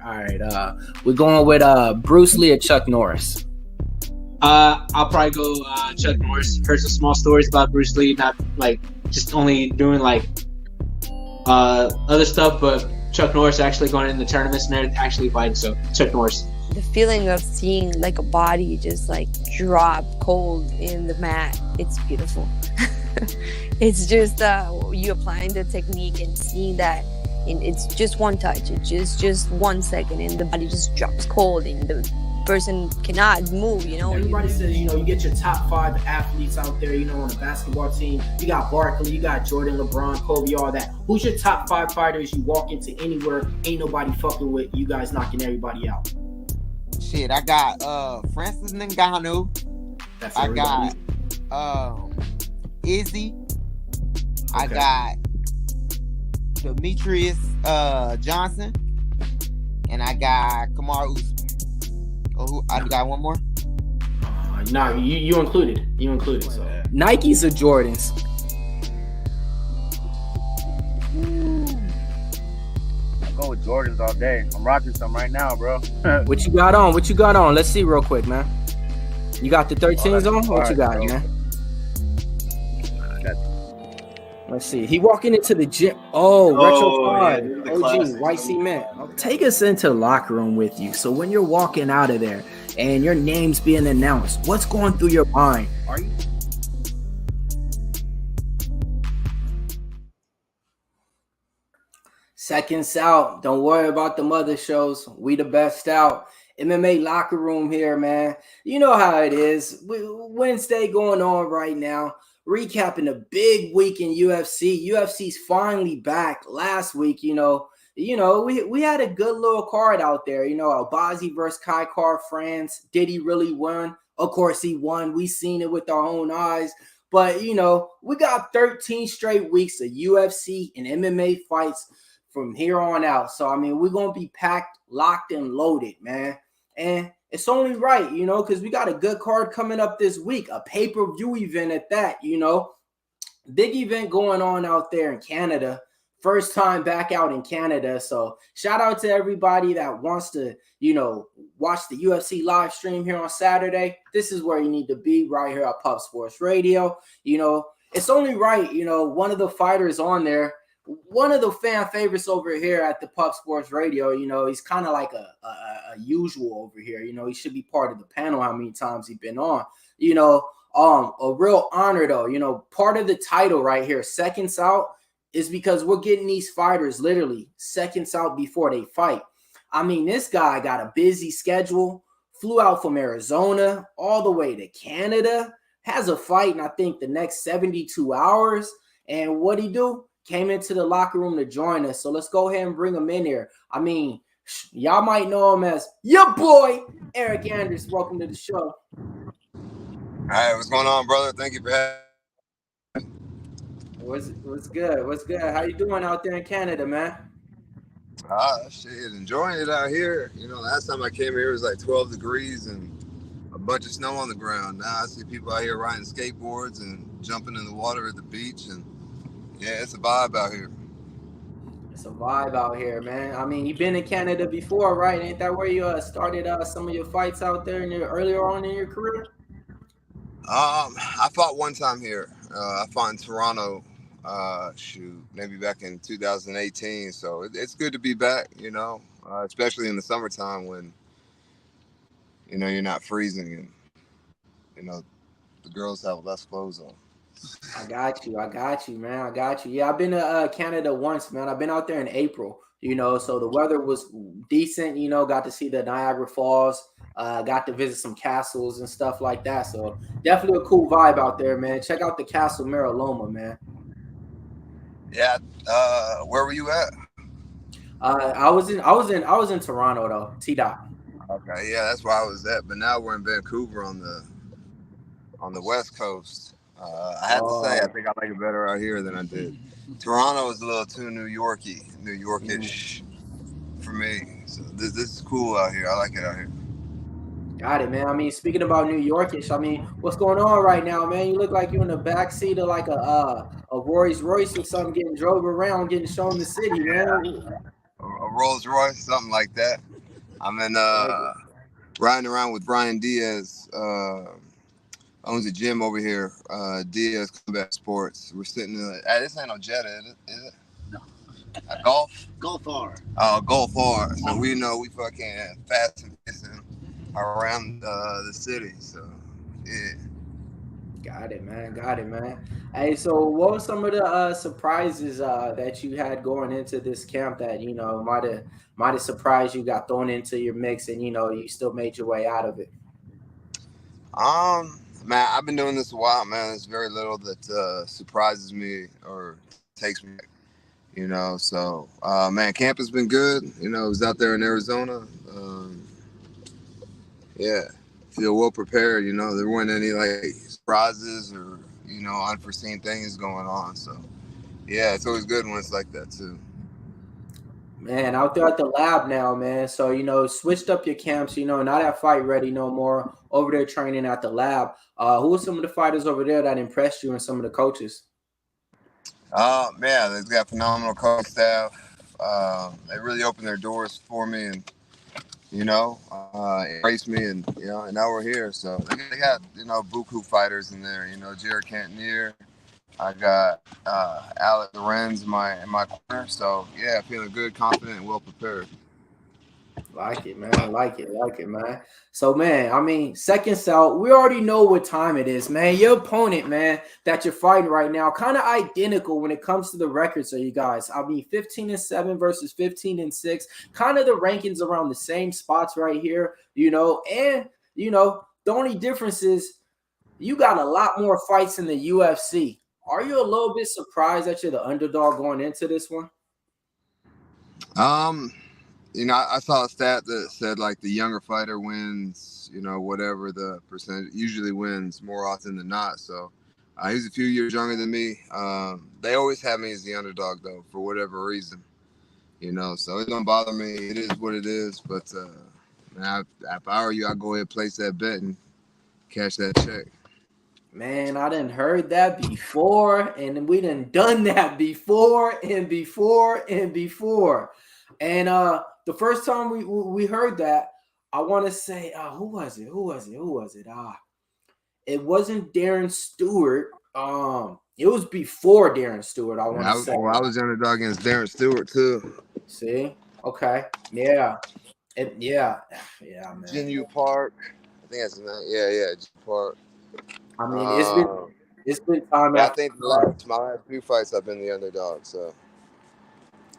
All right. We're going with Bruce Lee or Chuck Norris. I'll probably go Chuck Norris. Heard some small stories about Bruce Lee, not like just only doing like other stuff, but Chuck Norris actually going in the tournaments and actually fighting. So Chuck Norris. The feeling of seeing like a body just like drop cold in the mat, it's beautiful. It's just you applying the technique and seeing that it's just one touch. It's just 1 second and the body just drops cold and the person cannot move, Everybody says, you get your top 5 athletes out there, on a basketball team. You got Barkley, you got Jordan, LeBron, Kobe, all that. Who's your top 5 fighters you walk into anywhere, ain't nobody fucking with, you guys knocking everybody out? Shit, I got Francis Ngannou. I got Izzy. Okay. I got Demetrius Johnson. And I got Kamaru Usman. Oh, I got one more? No, you included. You included. So. Nikes or Jordans? I'll go with Jordans all day. I'm rocking some right now, bro. What you got on? Let's see real quick, man. You got the 13s on? What you got, man? Let's see. He walking into the gym. Retro 5. OG, white cement. Take us into the locker room with you. So when you're walking out of there and your name's being announced, what's going through your mind? Are you? Seconds out. Don't worry about the mother shows. We the best out. MMA locker room here, man. You know how it is. Wednesday going on right now. Recapping a big week in UFC. UFC's finally back. Last week, we had a good little card out there. Albazi versus Kai France. Did he really win? Of course he won. We seen it with our own eyes. But, we got 13 straight weeks of UFC and MMA fights from here on out. So, we're going to be packed, locked, and loaded, man. And it's only right, because we got a good card coming up this week, a pay-per-view event at that, Big event going on out there in Canada. First time back out in Canada. So shout out to everybody that wants to, watch the UFC live stream here on Saturday. This is where you need to be, right here at Pup Sports Radio. It's only right, one of the fighters on there, one of the fan favorites over here at the Pup Sports Radio, he's kind of like a usual over here. He should be part of the panel how many times he's been on. A real honor though. Part of the title right here, seconds out, is because we're getting these fighters literally seconds out before they fight. This guy got a busy schedule, flew out from Arizona all the way to Canada, has a fight in I think the next 72 hours. And what he do? Came into the locker room to join us. So let's go ahead and bring him in here. Y'all might know him as your boy, Eryk Anders. Welcome to the show. All right, what's going on, brother? Thank you for having me. What's good? What's good? How you doing out there in Canada, man? Shit, enjoying it out here. Last time I came here, it was like 12 degrees and a bunch of snow on the ground. Now I see people out here riding skateboards and jumping in the water at the beach, and yeah, it's a vibe out here. It's a vibe out here, man. You've been in Canada before, right? Ain't that where you started some of your fights out there earlier on in your career? I fought one time here. I fought in Toronto, maybe back in 2018. So it's good to be back, especially in the summertime when, you're not freezing and, the girls have less clothes on. I got you, man. I got you. Yeah, I've been to Canada once, man. I've been out there in April, so the weather was decent, got to see the Niagara Falls, got to visit some castles and stuff like that. So definitely a cool vibe out there, man. Check out the Castle Mariloma, man. Yeah. Where were you at? I was in Toronto though, T-Dot. Okay, yeah, that's where I was at. But now we're in Vancouver on the West Coast. I have to say, I think I like it better out here than I did. Toronto is a little too New Yorkish for me. So this is cool out here. I like it out here. Got it, man. Speaking about New Yorkish, what's going on right now, man? You look like you're in the backseat of like a Rolls Royce or something, getting drove around, getting shown the city, man. A Rolls Royce, something like that. I'm in riding around with Brian Diaz. Owns a gym over here. Diaz Combat Sports. We're sitting in. This ain't no Jetta, is it? A Golf? Golf R. Oh, Golf R. So we know we fucking fast and pacing around the city. So yeah. Got it, man. Got it, man. Hey, so what were some of the surprises that you had going into this camp that might have surprised you, got thrown into your mix, and you still made your way out of it? Man, I've been doing this a while, man. There's very little that surprises me or takes me back, So, man, camp has been good. I was out there in Arizona. Yeah, feel well prepared. There weren't any like surprises or unforeseen things going on. So, yeah, it's always good when it's like that too. Man, out there at the lab now, man. So, switched up your camps, not at Fight Ready no more. Over there training at the lab. Who are some of the fighters over there that impressed you and some of the coaches? Man, they've got phenomenal coach staff. They really opened their doors for me and, embraced me and now we're here. So they got, buku fighters in there, Jared Cantonier. I got Alex Lorenz in my corner. So yeah, feeling good, confident, and well prepared. Like it, man. Like it, man. So, man, seconds out, we already know what time it is, man. Your opponent, man, that you're fighting right now, kind of identical when it comes to the records of you guys. 15-7 versus 15-6. Kind of the rankings around the same spots right here, and, the only difference is you got a lot more fights in the UFC. Are you a little bit surprised that you're the underdog going into this one? I saw a stat that said like the younger fighter wins, whatever the percentage, usually wins more often than not. So he's a few years younger than me. They always have me as the underdog though, for whatever reason, so it don't bother me. It is what it is. But man, if I were you, I'd go ahead and place that bet and cash that check. Man, I done heard that before, and we done that before and before and before. And the first time we heard that, I want to say, who was it? It wasn't Darren Stewart. It was before Darren Stewart. I want to say. Well, I was the underdog against Darren Stewart too. See? Okay. Yeah. Yeah, man. Jinyu Park. I think that's yeah, Jinyu Park. It's been time. I think my last few fights I've been the underdog. So.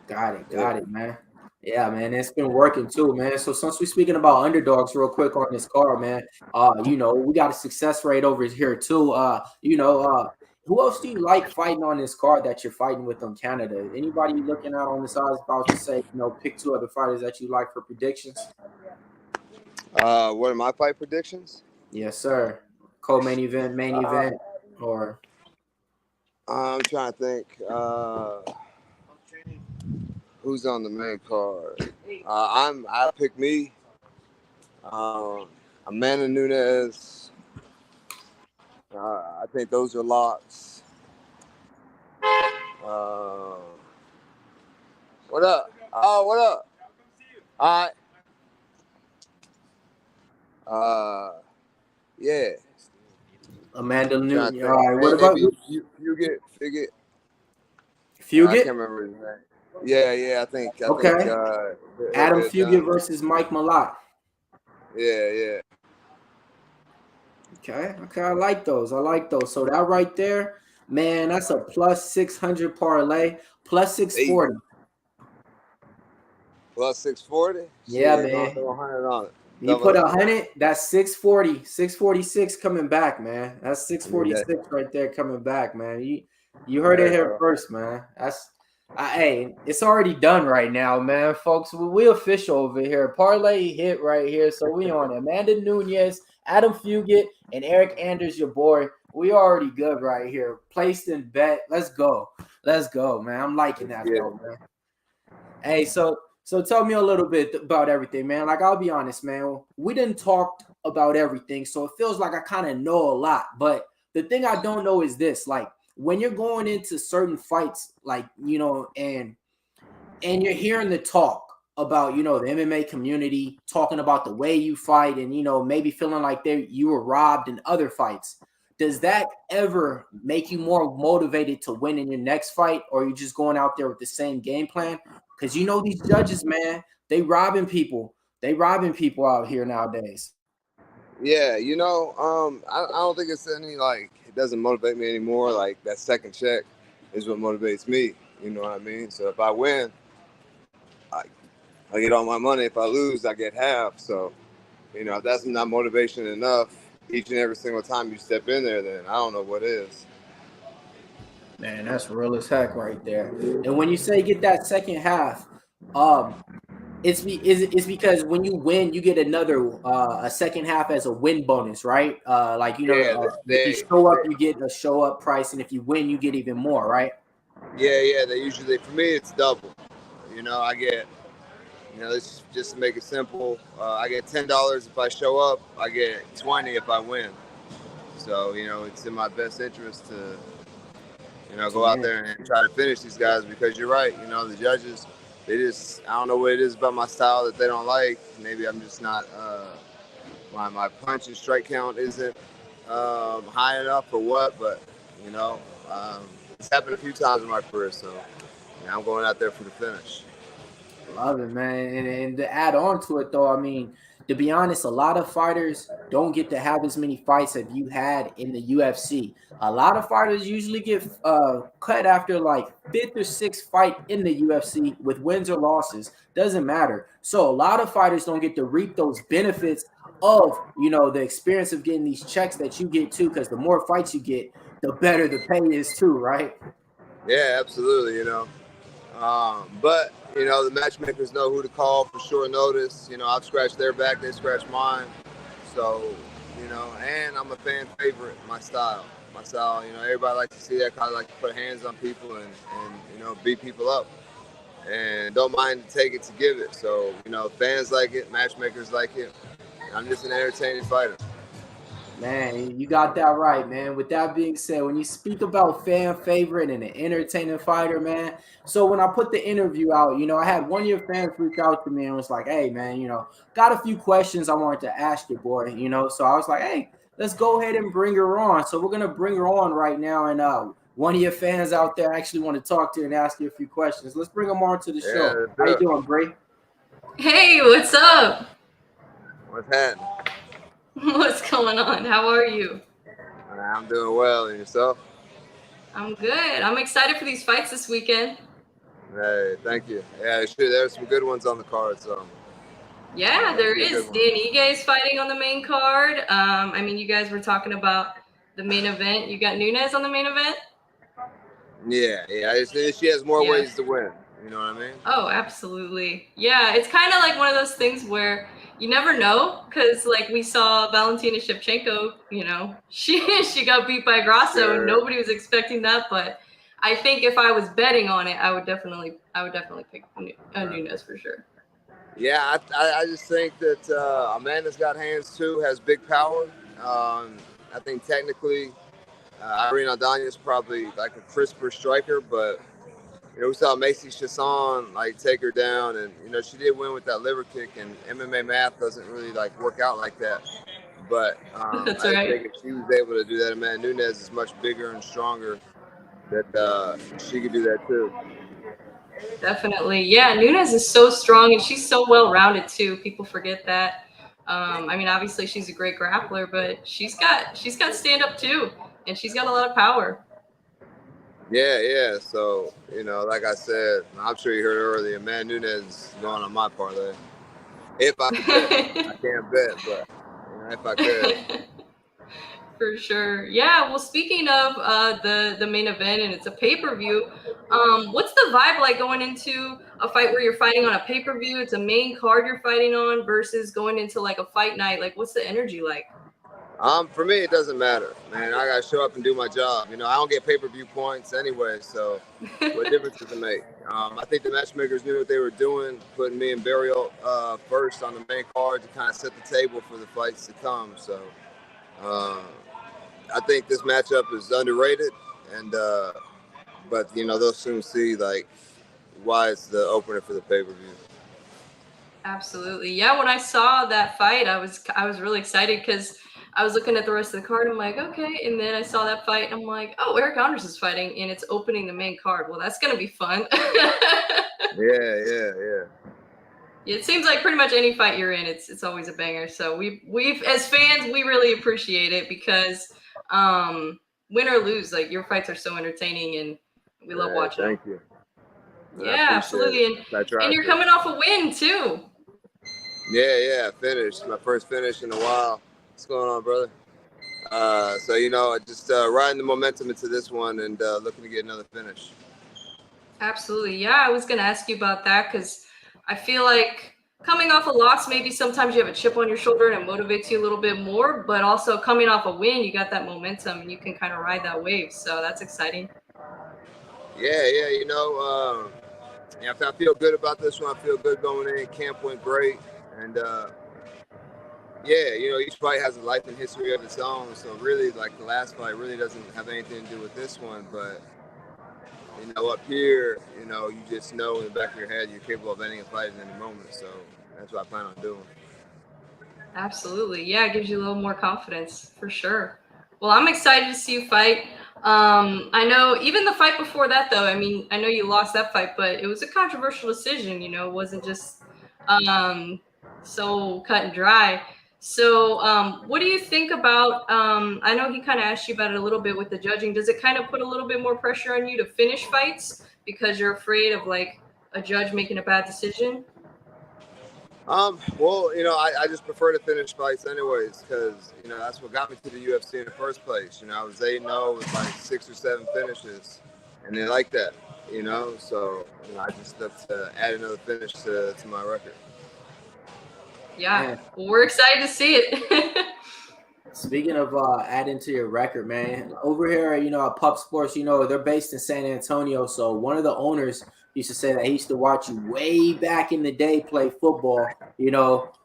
Got it, man. Yeah, man, it's been working too, man. So since we're speaking about underdogs real quick on this card, man, we got a success rate over here too. Who else do you like fighting on this card that you're fighting with on Canada? Anybody you looking at on the side? If I was to say, pick two other fighters that you like for predictions. What are my fight predictions? Yes, sir. Co-main event, main event, or I'm trying to think. Who's on the main card? I pick me. Amanda Nunes. I think those are locks. What up? Oh, what up? All right. Yeah. Amanda Nunes. All right. What about Fugit? Fugit? I can't remember his name. Yeah. I think. Adam Fugit versus Mike Malott. Yeah. Okay. I like those. So that right there, man, that's a plus 600 parlay, plus 640. Plus 640? Yeah, man. Throw 100 on it. You put 100, that's 640, 646 coming back, man. That's 646 right there coming back, man. You heard it here first, man. Hey, it's already done right now, man, folks. We official over here. Parlay hit right here, so we on it. Amanda Nunes, Adam Fugit, and Eryk Anders, your boy. We already good right here. Placed in bet. Let's go, man. I'm liking that, though, man. Hey, so tell me a little bit about everything, man. Like, I'll be honest, man. We didn't talk about everything, so it feels like I kind of know a lot. But the thing I don't know is this, like, when you're going into certain fights, like, and you're hearing the talk about, you know, the MMA community talking about the way you fight and, you know, maybe feeling like you were robbed in other fights. Does that ever make you more motivated to win in your next fight, or are you just going out there with the same game plan? Because you know these judges, man, they robbing people. They robbing people out here nowadays. Yeah, you know, I don't think it's any like it doesn't motivate me anymore. Like that second check is what motivates me. You know what I mean? So if I win, I, I get all my money. If I lose, I get half. So you know, if that's not motivation enough each and every single time you step in there, then I don't know what is. Man, that's real as heck right there. And when you say get that second half, um, it's because when you win, you get another a second half as a win bonus, right? Like you know, Yeah, if you show up, you get a show up price, and if you win, you get even more, right? yeah. They usually for me it's double. You know, I get. You know, let's just to make it simple. I get $10 if I show up. I get 20 if I win. So you know, it's in my best interest to go out there and try to finish these guys because you're right. You know, the judges, I don't know what it is about my style that they don't like. Maybe I'm just not, my punch and strike count isn't high enough or what, but, you know, it's happened a few times in my career. So, I'm going out there for the finish. Love it, man. And to add on to it, though, I mean, to be honest, a lot of fighters don't get to have as many fights as you had in the UFC. A lot of fighters usually get cut after like fifth or sixth fight in the UFC with wins or losses. Doesn't matter. So a lot of fighters don't get to reap those benefits of, you know, the experience of getting these checks that you get too, because the more fights you get, the better the pay is too, right? Yeah, absolutely. You know, but you know, the matchmakers know who to call for short notice. You know, I've scratched their back, they scratch mine. So, you know, and I'm a fan favorite. My style, you know, everybody likes to see that. I like to put hands on people and you know, beat people up, and don't mind to take it to give it. So, you know, fans like it, matchmakers like it. I'm just an entertaining fighter. Man, you got that right, man. With that being said, when you speak about fan favorite and an entertaining fighter, man. So when I put the interview out, you know, I had one of your fans reach out to me and was like, "Hey, man, you know, got a few questions I wanted to ask you, boy." You know, so I was like, "Hey, let's go ahead and bring her on." So we're gonna bring her on right now, and one of your fans out there actually want to talk to you and ask you a few questions. Let's bring them on to the show. How you doing, Bree? Hey, what's up? What's happening? What's going on? How are you? I'm doing well, and yourself? I'm good. I'm excited for these fights this weekend. Hey, thank you. Yeah, sure. There's some good ones on the card, so. Yeah, there is. Dan Ige is fighting on the main card. I mean, you guys were talking about the main event. You got Nunes on the main event? Yeah. She has more ways to win. You know what I mean? Oh, absolutely. Yeah, it's kind of like one of those things where you never know, because like we saw Valentina Shevchenko, you know, she got beat by Grasso. Sure. Nobody was expecting that, but I think if I was betting on it, I would definitely pick Nunes for sure. Yeah, I just think that Amanda's got hands too, has big power. I think technically Irene Aldana is probably like a crisper striker, but you know, we saw Macy Chasson like take her down, and you know, she did win with that liver kick, and MMA math doesn't really like work out like that. But That's I right. think if she was able to do that, Amanda Nunes is much bigger and stronger, that she could do that too. Definitely. Yeah, Nunes is so strong and she's so well-rounded too. People forget that. I mean, obviously she's a great grappler, but she's got stand-up too, and she's got a lot of power. Yeah. So, you know, like I said, I'm sure you heard earlier, Amanda Nunes is going on my parlay. If I could bet. I can't bet, but you know, if I could. For sure. Yeah, well, speaking of the main event, and it's a pay-per-view, what's the vibe like going into a fight where you're fighting on a pay-per-view? It's a main card you're fighting on versus going into like a fight night. Like, what's the energy like? For me, it doesn't matter, man. I gotta show up and do my job. You know, I don't get pay-per-view points anyway, so what difference does it make? I think the matchmakers knew what they were doing, putting me and Barriault first on the main card to kind of set the table for the fights to come. So I think this matchup is underrated, and but you know, they'll soon see like why it's the opener for the pay-per-view. Absolutely. Yeah, when I saw that fight, I was really excited because I was looking at the rest of the card. I'm like, okay. And then I saw that fight and I'm like, oh, Eryk Anders is fighting and it's opening the main card. Well, that's gonna be fun. Yeah. It seems like pretty much any fight you're in, it's always a banger. So we've as fans, we really appreciate it because win or lose, like your fights are so entertaining and we love watching them. Thank you. Yeah, absolutely. And you're coming off a win too. Yeah, I finished. My first finish in a while. What's going on, brother? So, just riding the momentum into this one and looking to get another finish. Absolutely. Yeah, I was going to ask you about that because I feel like coming off a loss, maybe sometimes you have a chip on your shoulder and it motivates you a little bit more, but also coming off a win, you got that momentum and you can kind of ride that wave. So that's exciting. Yeah, I feel good about this one. I feel good going in. Camp went great. And, each fight has a life and history of its own. So really, like the last fight really doesn't have anything to do with this one. But, up here, you just know in the back of your head you're capable of ending a fight in any moment. So that's what I plan on doing. Absolutely. Yeah, it gives you a little more confidence for sure. Well, I'm excited to see you fight. I know even the fight before that, though, I mean, I know you lost that fight, but it was a controversial decision, it wasn't just so cut and dry. So what do you think about, I know he kind of asked you about it a little bit with the judging. Does it kind of put a little bit more pressure on you to finish fights because you're afraid of like a judge making a bad decision? Well, I just prefer to finish fights anyways because, that's what got me to the UFC in the first place. I was 8-0 with like 6 or 7 finishes, and they like that, So, I just have to add another finish to my record. Yeah, well, we're excited to see it. Speaking of adding to your record, man, over here, at Pup Sports, they're based in San Antonio. So one of the owners used to say that he used to watch you way back in the day play football.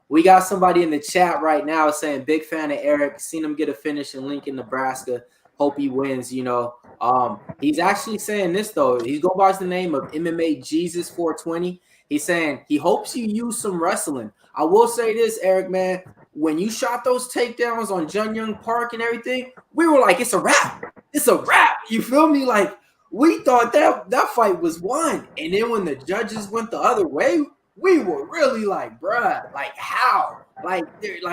We got somebody in the chat right now saying big fan of Eryk, seen him get a finish in Lincoln, Nebraska. Hope he wins. He's actually saying this though. He's going by the name of MMA Jesus 420. He's saying he hopes you use some wrestling. I will say this, Eryk, man. When you shot those takedowns on Jun Young Park and everything, we were like, it's a wrap. It's a wrap. You feel me? Like, we thought that fight was won. And then when the judges went the other way, we were really like, bruh, like how?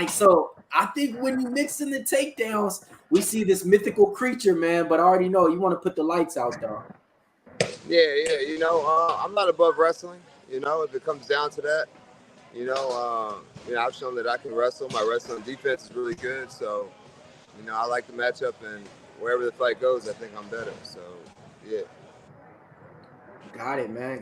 So I think when you mix in the takedowns, we see this mythical creature, man. But I already know you want to put the lights out, though. Yeah. I'm not above wrestling, if it comes down to that. I've shown that I can wrestle. My wrestling defense is really good. So, I like the matchup, and wherever the fight goes, I think I'm better. So, yeah. Got it, man.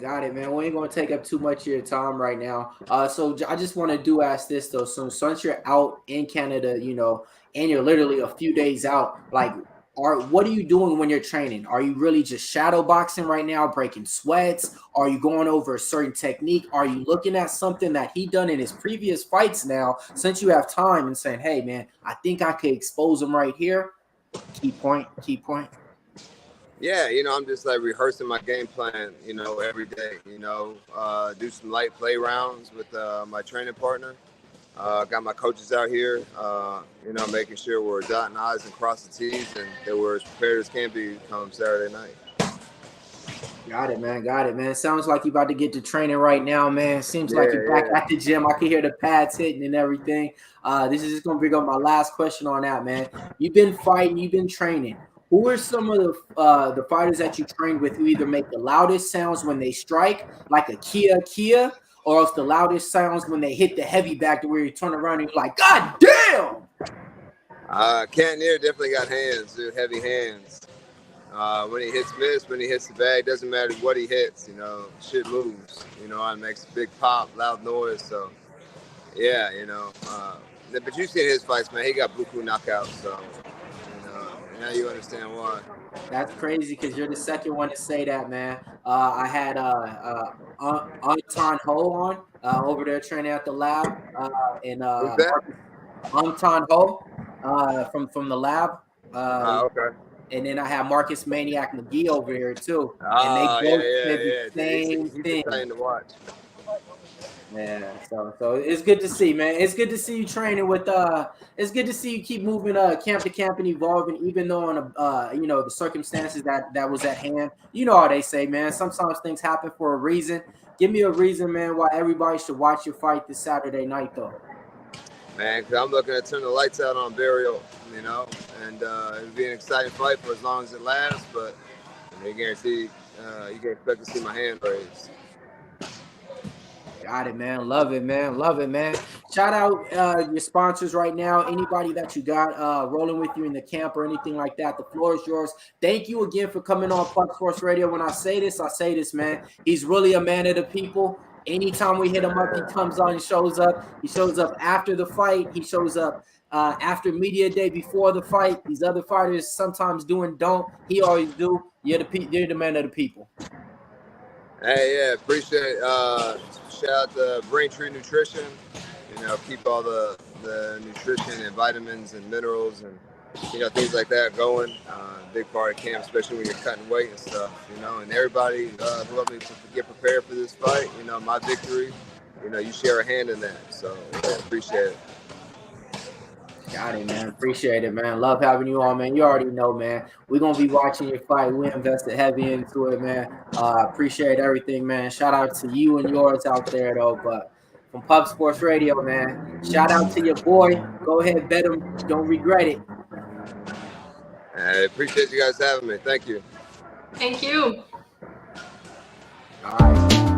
We ain't going to take up too much of your time right now. So I just want to ask this, though. So since you're out in Canada, and you're literally a few days out, like, what are you doing when you're training? Are you really just shadow boxing right now, breaking sweats? Are you going over a certain technique? Are you looking at something that he done in his previous fights now, since you have time, and saying, hey, man, I think I could expose him right here? Key point. Yeah, I'm just like rehearsing my game plan, every day, do some light play rounds with my training partner. Got my coaches out here, making sure we're dotting I's and crossing T's and that we're as prepared as can be come Saturday night. Got it, man. Sounds like you about to get to training right now, man. Seems like you're back at the gym. I can hear the pads hitting and everything. This is just going to bring up my last question on that, man. You've been fighting, you've been training. Who are some of the fighters that you trained with who either make the loudest sounds when they strike, like a Kia, or else the loudest sounds when they hit the heavy back to where you turn around and you're like, God damn! Cannonier definitely got hands, dude, heavy hands. When he hits miss, when he hits the bag, doesn't matter what he hits, shit moves, and makes a big pop, loud noise. So, yeah, but you've seen his fights, man. He got buku knockouts, so, now you understand why. That's crazy because you're the second one to say that, man. I had Anton Ho on over there training at the lab, and Anton Ho from the lab. Okay. And then I have Marcus Maniac McGee over here too, and they both said the same thing. He's exciting to watch. Yeah, so it's good to see, man. It's good to see you training with it's good to see you keep moving camp to camp and evolving, even though on the circumstances that was at hand. You know how they say, man, sometimes things happen for a reason. Give me a reason, man, why everybody should watch your fight this Saturday night though. Man, because I'm looking to turn the lights out on Barriault, and it'll be an exciting fight for as long as it lasts, but you guarantee you can expect to see my hand raised. Got it, man. Love it, man. Love it, man. Shout out your sponsors right now. Anybody that you got rolling with you in the camp or anything like that. The floor is yours. Thank you again for coming on Pub Sports Radio. When I say this, man. He's really a man of the people. Anytime we hit him up, he comes on and shows up. He shows up after the fight. He shows up after media day before the fight. These other fighters sometimes do and don't. He always do. You're the man of the people. Hey, yeah, appreciate it. Shout out to Braintree Nutrition. Keep all the nutrition and vitamins and minerals and things like that going. Big part of camp, especially when you're cutting weight and stuff. And everybody who helped me to get prepared for this fight. My victory. You share a hand in that. So yeah, appreciate it. Got it, man. Appreciate it, man. Love having you on, man. You already know, man. We're going to be watching your fight. We invested heavy into it, man. Appreciate everything, man. Shout out to you and yours out there, though. But from Pub Sports Radio, man, shout out to your boy. Go ahead, bet him. Don't regret it. I appreciate you guys having me. Thank you. Thank you. All right.